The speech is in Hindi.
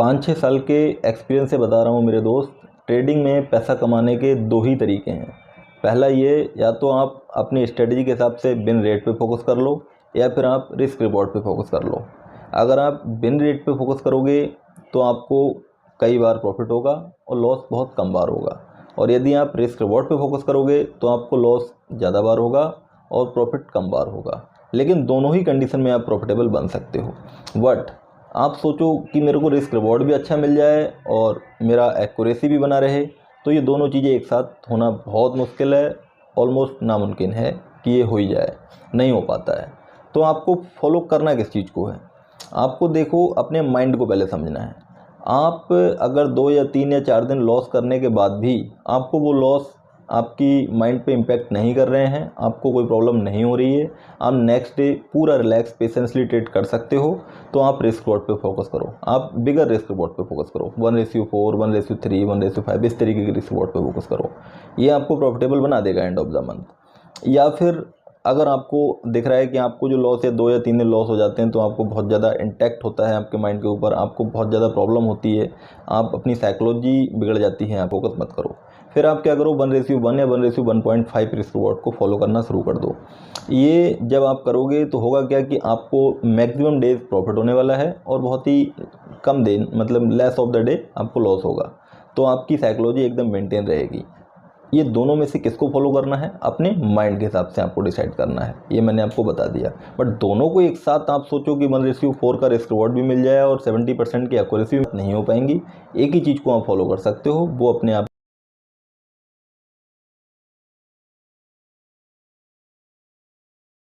5-6 साल के एक्सपीरियंस से बता रहा हूँ मेरे दोस्त, ट्रेडिंग में पैसा कमाने के 2 ही तरीके हैं। पहला ये, या तो आप अपनी स्ट्रेटजी के हिसाब से बिन रेट पे फोकस कर लो, या फिर आप रिस्क रिवॉर्ड पे फोकस कर लो। अगर आप बिन रेट पे फोकस करोगे तो आपको कई बार प्रॉफिट होगा और लॉस बहुत कम बार होगा, और यदि आप रिस्क रिवॉर्ड पे फोकस करोगे तो आपको लॉस ज़्यादा बार होगा और प्रॉफिट कम बार होगा। लेकिन दोनों ही कंडीशन में आप प्रॉफिटेबल बन सकते हो। बट आप सोचो कि मेरे को रिस्क रिवॉर्ड भी अच्छा मिल जाए और मेरा एक्यूरेसी भी बना रहे, तो ये दोनों चीज़ें एक साथ होना बहुत मुश्किल है, ऑलमोस्ट नामुमकिन है कि ये हो ही जाए, नहीं हो पाता है। तो आपको फॉलो करना किस चीज़ को है? आपको देखो, अपने माइंड को पहले समझना है। आप अगर 2 या 3 या 4 दिन लॉस करने के बाद भी आपको वो लॉस आपकी माइंड पे इम्पैक्ट नहीं कर रहे हैं, आपको कोई प्रॉब्लम नहीं हो रही है, आप नेक्स्ट डे पूरा रिलैक्स पेशेंसली ट्रेड कर सकते हो, तो आप रिस्क रिवॉर्ड पे फोकस करो। आप बिगर रिस्क रिवॉर्ड पे फोकस करो, 1:4, 1:3, 1:5 इस तरीके के रिस्क रिवॉर्ड पे फोकस करो। ये आपको प्रॉफिटेबल बना देगा एंड ऑफ द मंथ। या फिर अगर आपको दिख रहा है कि आपको जो लॉस है 2 या 3 दिन लॉस हो जाते हैं, तो आपको बहुत ज़्यादा इंटैक्ट होता है आपके माइंड के ऊपर, आपको बहुत ज़्यादा प्रॉब्लम होती है, आप अपनी साइकोलॉजी बिगड़ जाती है, आप फोकस मत करो। फिर आप क्या करो, 1:1 या 1:1.5 रिस्क रिवॉर्ड को फॉलो करना शुरू कर दो। ये जब आप करोगे तो होगा क्या कि आपको मैक्सिमम डेज प्रॉफिट होने वाला है और बहुत ही कम दिन, मतलब लेस ऑफ द डे आपको लॉस होगा। तो आपकी साइकोलॉजी एकदम मेंटेन रहेगी। ये दोनों में से किसको फॉलो करना है, अपने माइंड के हिसाब से आपको डिसाइड करना है, ये मैंने आपको बता दिया। बट दोनों को एक साथ आप सोचो कि 1:4 का रिस्क रिवॉर्ड भी मिल जाए और 70% की एक्यूरेसी नहीं हो पाएंगी। एक ही चीज़ को आप फॉलो कर सकते हो, वो अपने आप